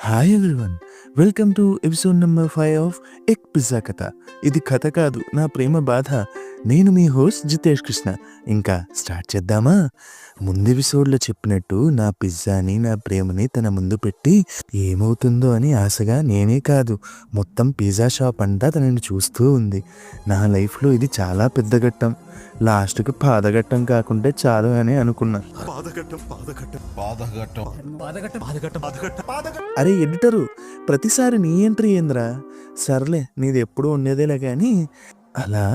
Hi everyone, welcome to episode number 5 of egg pizza కథ. ఇది కథ కాదు, నా ప్రేమ బాధ. నేను మీ హోస్ట్ జితేష్ కృష్ణ. ఇంకా స్టార్ట్ చేద్దామా? ముందు ఎపిసోడ్లో చెప్పినట్టు నా పిజ్జాని, నా ప్రేమని తన ముందు పెట్టి ఏమవుతుందో అని ఆశగా నేనే కాదు, మొత్తం పిజ్జా షాప్ అంతా తనని చూస్తూ ఉంది. నా లైఫ్లో ఇది చాలా పెద్ద ఘట్టం. లాస్ట్కి పాదఘట్టం కాకుంటే చాలు అని అనుకున్నా. అరే ఎడిటరు, ప్రతిసారి నీ ఎంట్రీ ఏంద్రా? సర్లే, నీది ఎప్పుడు ఉండేదేలే. కానీ అలా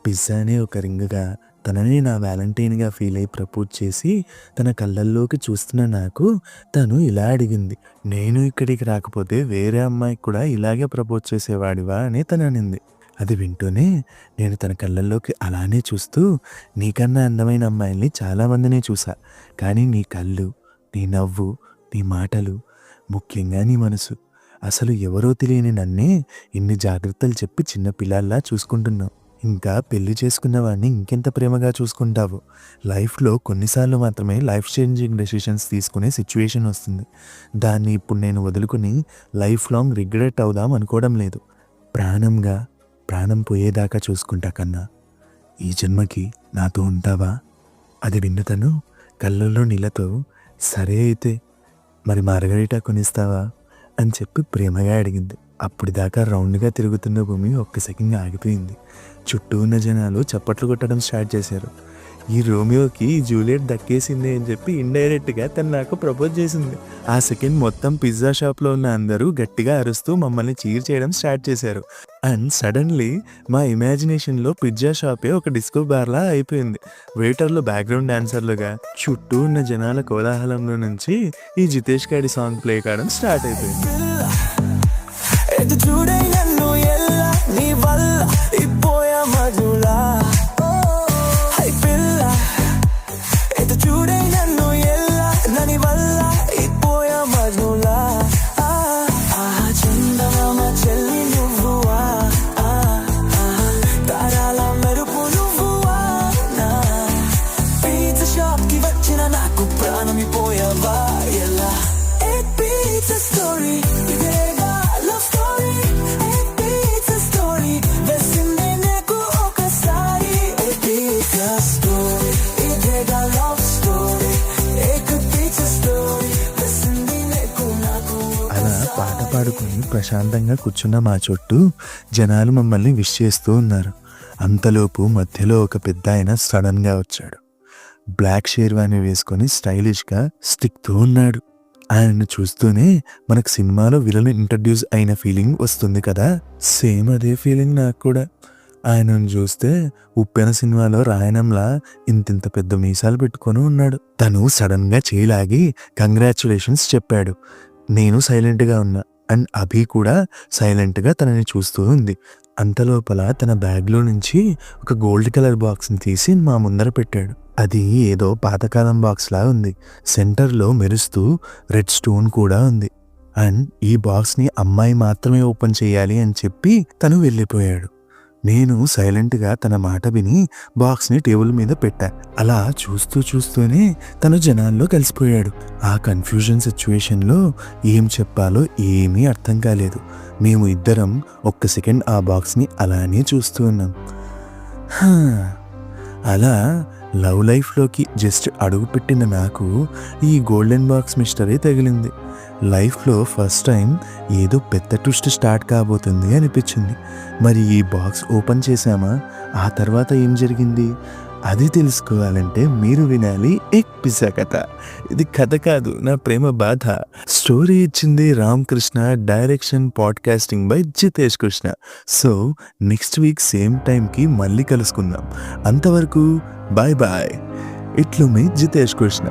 పిజ్జానే ఒక రింగ్గా తనని నా వ్యాలంటైన్గా ఫీల్ అయి ప్రపోజ్ చేసి తన కళ్ళల్లోకి చూస్తున్న నాకు తను ఇలా అడిగింది, నేను ఇక్కడికి రాకపోతే వేరే అమ్మాయికి కూడా ఇలాగే ప్రపోజ్ చేసేవాడివా అని తను అనింది. అది వింటూనే నేను తన కళ్ళల్లోకి అలానే చూస్తూ, నీకన్నా అందమైన అమ్మాయిల్ని చాలామందినే చూసా, కానీ నీ కళ్ళు, నీ నవ్వు, నీ మాటలు, ముఖ్యంగా నీ మనసు, అసలు ఎవరో తెలియని నన్నే ఇన్ని జాగ్రత్తలు చెప్పి చిన్న పిల్లల్లా చూసుకుంటున్నావు. ఇంకా పెళ్లి చేసుకున్న వాడిని ఇంకెంత ప్రేమగా చూసుకుంటావు. లైఫ్లో కొన్నిసార్లు మాత్రమే లైఫ్ చేంజింగ్ డెసిషన్స్ తీసుకునే సిచ్యువేషన్ వస్తుంది. దాన్ని ఇప్పుడు నేను వదులుకుని లైఫ్ లాంగ్ రిగ్రెట్ అవుదాం అనుకోవడం లేదు. ప్రాణం పోయేదాకా చూసుకుంటా కన్నా, ఈ జన్మకి నాతో ఉంటావా? అది విన్న తను కళ్ళల్లో నీళ్ళతో, సరే అయితే మరి మార్గరీటా కొనిస్తావా అని చెప్పి ప్రేమగా అడిగింది. అప్పటిదాకా రౌండ్గా తిరుగుతున్న భూమి ఒక్క సెకండ్ ఆగిపోయింది. చుట్టూ ఉన్న జనాలు చప్పట్లు కొట్టడం స్టార్ట్ చేశారు. ఈ రోమియోకి జూలియట్ దక్కేసింది అని చెప్పి ఇండైరెక్ట్గా తను నాకు ప్రపోజ్ చేసింది. ఆ సెకండ్ మొత్తం పిజ్జా షాప్లో ఉన్న అందరూ గట్టిగా అరుస్తూ మమ్మల్ని చీర్ చేయడం స్టార్ట్ చేశారు. అండ్ సడన్లీ మా ఇమాజినేషన్లో పిజ్జా షాపే ఒక డిస్కో బార్లా అయిపోయింది. వెయిటర్లు బ్యాక్గ్రౌండ్ డాన్సర్లుగా, చుట్టూ ఉన్న జనాల కోలాహలంలో నుంచి ఈ జితేష్ గాడి సాంగ్ ప్లే కావడం స్టార్ట్ అయిపోయింది. పాట పాడుకొని ప్రశాంతంగా కూర్చున్న మా చుట్టూ జనాలు మమ్మల్ని విష్ చేస్తూ ఉన్నారు. అంతలోపు మధ్యలో ఒక పెద్ద ఆయన సడన్గా వచ్చాడు. బ్లాక్ షేర్వాణి వేసుకొని స్టైలిష్గా స్టిక్తో ఉన్నాడు. ఆయనను చూస్తూనే మనకు సినిమాలో విలన్ ఇంట్రడ్యూస్ అయిన ఫీలింగ్ వస్తుంది కదా, సేమ్ అదే ఫీలింగ్ నాకు కూడా. ఆయనను చూస్తే ఉప్పెన సినిమాలో రాయనంలా ఇంతింత పెద్ద మీసాలు పెట్టుకొని ఉన్నాడు. తను సడన్గా చేయలాగి కంగ్రాచులేషన్స్ చెప్పాడు. నేను సైలెంట్గా ఉన్నా, అండ్ అభి కూడా సైలెంట్గా తనని చూస్తూ ఉంది. అంతలోపల తన బ్యాగ్లో నుంచి ఒక గోల్డ్ కలర్ బాక్స్ని తీసి మా ముందర పెట్టాడు. అది ఏదో పాతకాలం బాక్స్లా ఉంది. సెంటర్లో మెరుస్తూ రెడ్ స్టోన్ కూడా ఉంది. అండ్ ఈ బాక్స్ని అమ్మాయి మాత్రమే ఓపెన్ చేయాలి అని చెప్పి తను వెళ్ళిపోయాడు. నేను సైలెంట్గా తన మాట విని బాక్స్ని టేబుల్ మీద పెట్టా. అలా చూస్తూనే తను జనాల్లో కలిసిపోయాడు. ఆ కన్ఫ్యూజన్ సిచ్యువేషన్లో ఏం చెప్పాలో ఏమీ అర్థం కాలేదు. మేము ఇద్దరం ఒక్క సెకండ్ ఆ బాక్స్ని అలానే చూస్తూ ఉన్నాం. అలా లవ్ లైఫ్లోకి జస్ట్ అడుగుపెట్టిన నాకు ఈ గోల్డెన్ బాక్స్ మిస్టరీ తగిలింది. లైఫ్లో ఫస్ట్ టైం ఏదో పెద్ద ట్విస్ట్ స్టార్ట్ కాబోతుంది అనిపించింది. మరి ఈ బాక్స్ ఓపెన్ చేశామా? ఆ తర్వాత ఏం జరిగింది? అది తెలుసుకోవాలంటే మీరు వినాలి ఎగ్ పిజ్జా కథ. ఇది కథ కాదు, నా ప్రేమ బాధ. స్టోరీ ఇచ్చింది Ram Krishna, direction podcasting by Jitesh Krishna. So next week same టైంకి మళ్ళీ కలుసుకుందాం. అంతవరకు బాయ్ బాయ్. ఇట్లు మీ జితేష్ కృష్ణ.